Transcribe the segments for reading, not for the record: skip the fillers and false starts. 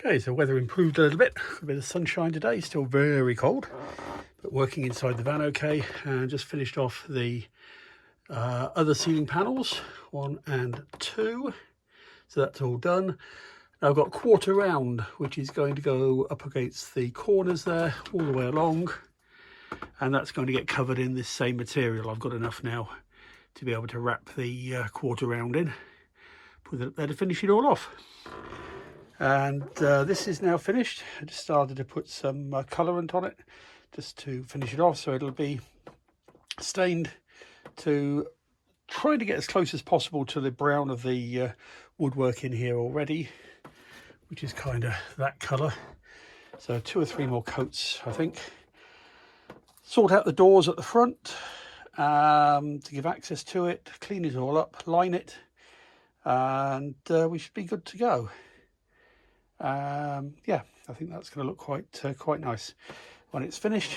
Okay, so weather improved a little bit. A bit of sunshine today, still very cold, but working inside the van okay. And just finished off the other ceiling panels, 1 and 2. So that's all done. Now I've got quarter round, which is going to go up against the corners there, all the way along. And that's going to get covered in this same material. I've got enough now to be able to wrap the quarter round in. Put it up there to finish it all off. And this is now finished. I just started to put some colourant on it just to finish it off, so it'll be stained to try to get as close as possible to the brown of the woodwork in here already, which is kind of that colour. So 2 or 3 more coats, I think. Sort out the doors at the front to give access to it, clean it all up, line it, and we should be good to go. Yeah, I think that's going to look quite nice when it's finished.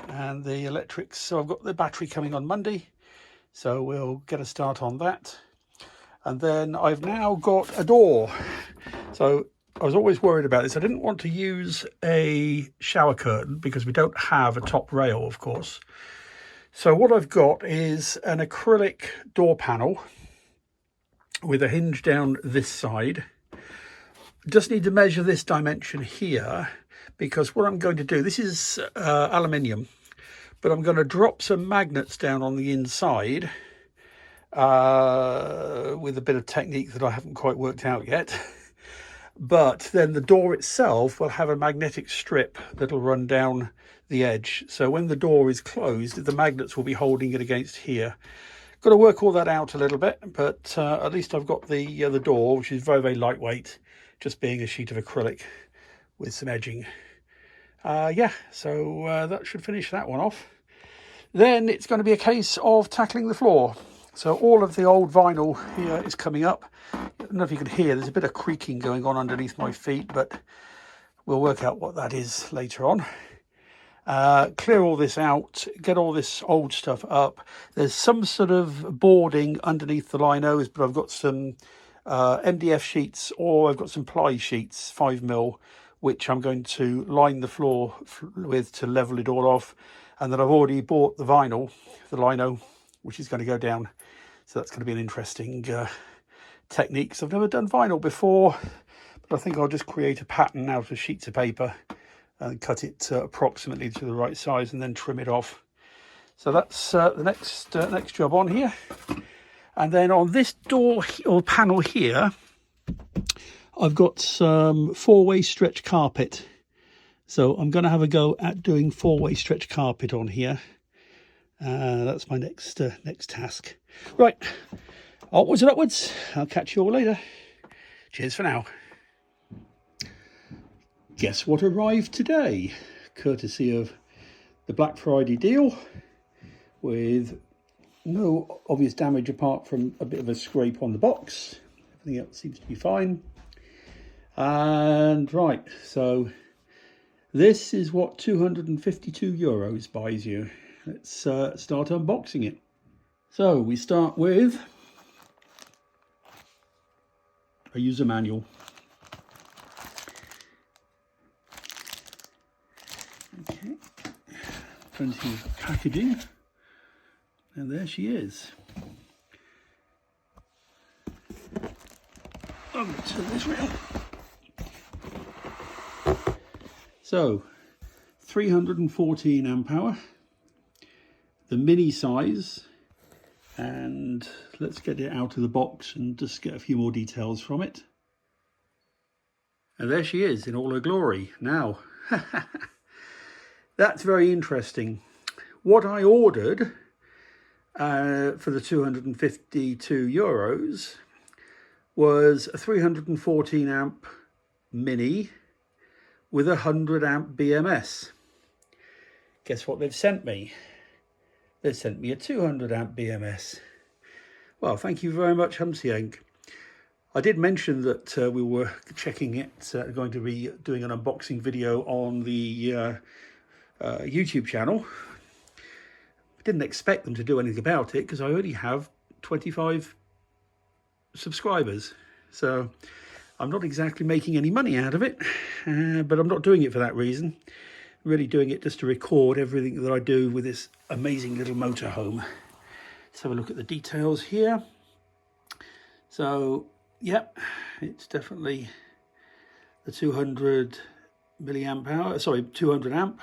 And the electrics, so I've got the battery coming on Monday, so we'll get a start on that. And then I've now got a door. So I was always worried about this. I didn't want to use a shower curtain because we don't have a top rail, of course. So what I've got is an acrylic door panel with a hinge down this side. Just need to measure this dimension here, because what I'm going to do, this is aluminium, but I'm going to drop some magnets down on the inside with a bit of technique that I haven't quite worked out yet. But then the door itself will have a magnetic strip that'll run down the edge. So when the door is closed, the magnets will be holding it against here. Got to work all that out a little bit, but at least I've got the door, which is very, very lightweight, just being a sheet of acrylic with some edging. Yeah, so that should finish that one off. Then it's going to be a case of tackling the floor. So all of the old vinyl here is coming up. I don't know if you can hear, there's a bit of creaking going on underneath my feet, but we'll work out what that is later on. Clear all this out, get all this old stuff up. There's some sort of boarding underneath the linos, but I've got some MDF sheets, or I've got some ply sheets, 5mm, which I'm going to line the floor with to level it all off. And then I've already bought the vinyl, the lino, which is going to go down. So that's going to be an interesting technique. So I've never done vinyl before, but I think I'll just create a pattern out of sheets of paper and cut it approximately to the right size and then trim it off. So that's the next job on here. And then on this door or panel here, I've got some 4-way stretch carpet. So I'm going to have a go at doing 4-way stretch carpet on here. That's my next task. Right, onwards and upwards. I'll catch you all later. Cheers for now. Guess what arrived today? Courtesy of the Black Friday deal, with no obvious damage apart from a bit of a scrape on the box. Everything else seems to be fine. And right, so this is what €252 buys you. Let's start unboxing it. So we start with a user manual. Okay, plenty of packaging. And there she is. I'm going to turn this round. So, 314 amp hour, the mini size, and let's get it out of the box and just get a few more details from it. And there she is in all her glory. Now, that's very interesting. What I ordered for the €252 was a 314 amp mini with a 100 amp BMS. Guess what they've sent me? They've sent me a 200 amp BMS. Well, thank you very much, Humsienk. I did mention that we were checking it, going to be doing an unboxing video on the YouTube channel. I didn't expect them to do anything about it because I already have 25 subscribers. So I'm not exactly making any money out of it, but I'm not doing it for that reason. I'm really doing it just to record everything that I do with this amazing little motorhome. Let's have a look at the details here. So, yep, it's definitely the 200 milliamp hour, sorry, 200 amp,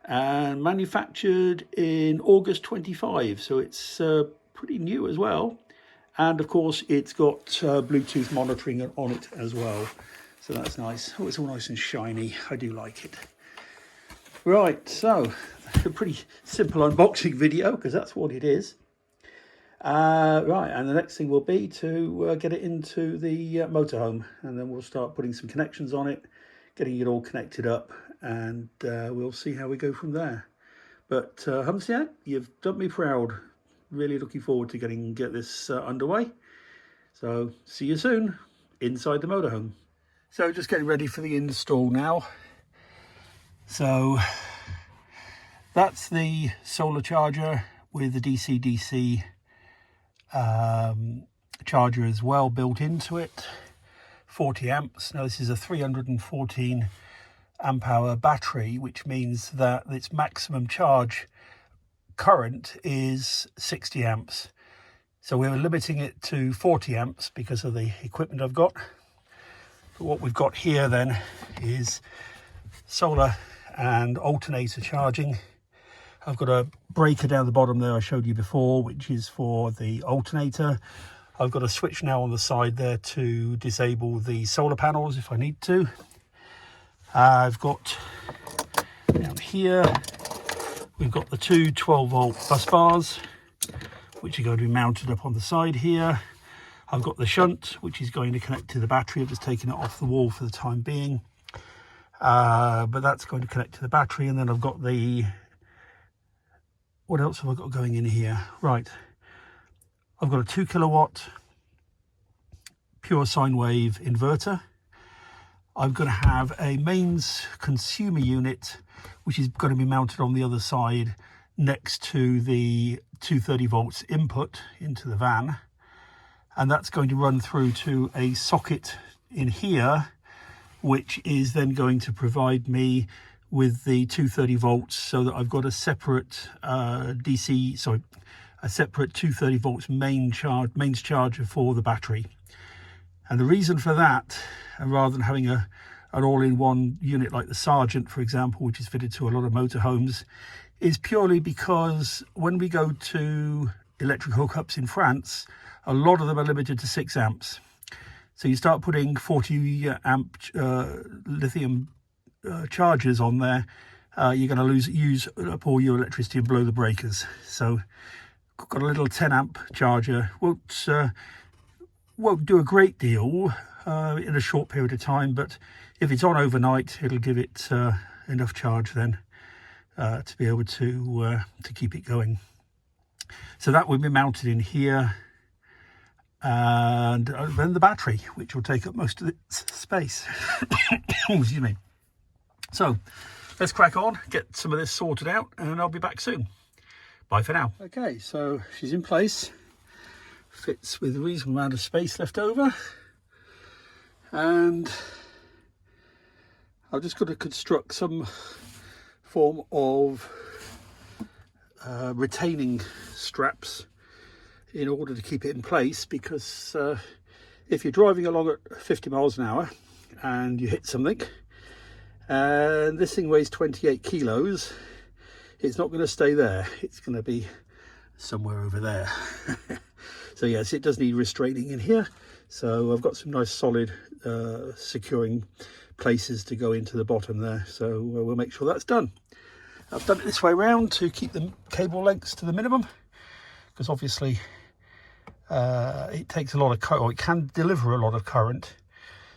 and manufactured in August 25, so it's pretty new as well. And of course it's got Bluetooth monitoring on it as well, so that's nice. Oh, it's all nice and shiny. I do like it. Right, so a pretty simple unboxing video, because that's what it is. Right, and the next thing will be to get it into the motorhome, and then we'll start putting some connections on it, getting it all connected up, and we'll see how we go from there. But Humsienk, you've done me proud. Really looking forward to get this underway. So see you soon inside the motorhome. So just getting ready for the install now. So that's the solar charger with the DC-DC charger as well built into it. 40 amps. Now this is a 314 amp hour battery, which means that its maximum charge current is 60 amps. So we're limiting it to 40 amps because of the equipment I've got. But what we've got here then is solar and alternator charging. I've got a breaker down the bottom there I showed you before, which is for the alternator. I've got a switch now on the side there to disable the solar panels if I need to. I've got down here, we've got the two 12-volt bus bars, which are going to be mounted up on the side here. I've got the shunt, which is going to connect to the battery. I've just taken it off the wall for the time being. But that's going to connect to the battery. And then I've got the... what else have I got going in here? Right. I've got a 2 kilowatt Pure Sine Wave inverter. I'm going to have a mains consumer unit, which is going to be mounted on the other side next to the 230 volts input into the van, and that's going to run through to a socket in here, which is then going to provide me with the 230 volts, so that I've got a separate a separate 230 volts mains charger for the battery. And the reason for that, and rather than having an all-in-one unit like the Sergeant, for example, which is fitted to a lot of motorhomes, is purely because when we go to electric hookups in France, a lot of them are limited to 6 amps. So you start putting 40 amp lithium chargers on there, you're going to use up all your electricity and blow the breakers. So got a little 10 amp charger. Won't do a great deal in a short period of time, but if it's on overnight, it'll give it enough charge then to be able to keep it going. So that will be mounted in here, and then the battery, which will take up most of its space. Excuse me. So let's crack on, get some of this sorted out, and I'll be back soon. Bye for now. Okay, so she's in place, fits with a reasonable amount of space left over, and I've just got to construct some form of retaining straps in order to keep it in place, because if you're driving along at 50 miles an hour and you hit something, and this thing weighs 28 kilos, it's not going to stay there, it's going to be somewhere over there. So yes, it does need restraining in here, so I've got some nice solid securing places to go into the bottom there, so we'll make sure that's done. I've done it this way around to keep the cable lengths to the minimum, because obviously it takes a lot of current, or it can deliver a lot of current,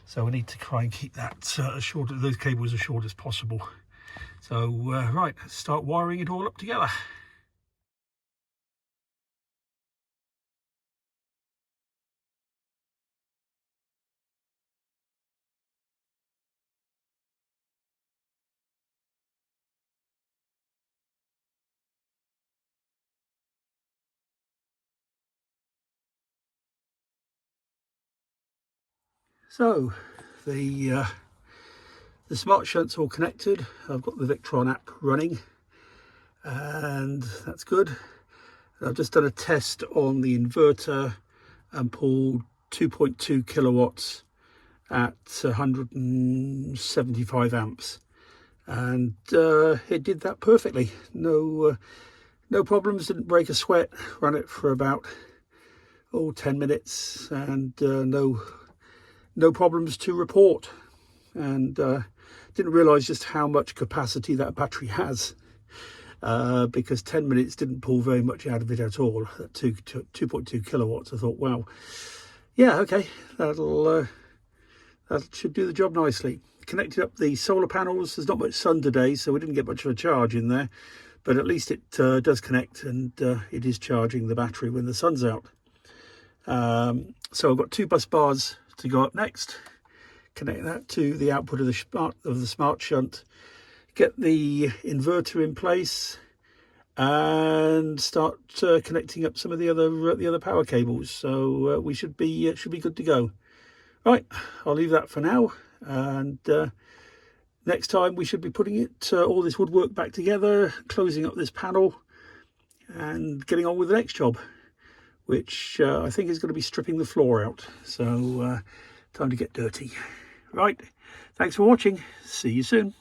so we need to try and keep that short, those cables as short as possible. So right, let's start wiring it all up together. So the smart shunt's all connected. I've got the Victron app running, and that's good. I've just done a test on the inverter and pulled 2.2 kilowatts at 175 amps, and it did that perfectly. No problems, didn't break a sweat. Ran it for about 10 minutes, and no problems to report. And didn't realize just how much capacity that battery has, because 10 minutes didn't pull very much out of it at all. At 2.2 kilowatts, I thought, wow, yeah, okay, that should do the job nicely. Connected up the solar panels. There's not much sun today, so we didn't get much of a charge in there, but at least it does connect, and it is charging the battery when the sun's out. So I've got 2 bus bars to go up next. Connect that to the output of the smart shunt, get the inverter in place, and start connecting up some of the other power cables. So we should be good to go. Right, I'll leave that for now, and next time we should be putting it all this woodwork back together, closing up this panel, and getting on with the next job, which I think is going to be stripping the floor out. So time to get dirty. Right, thanks for watching. See you soon.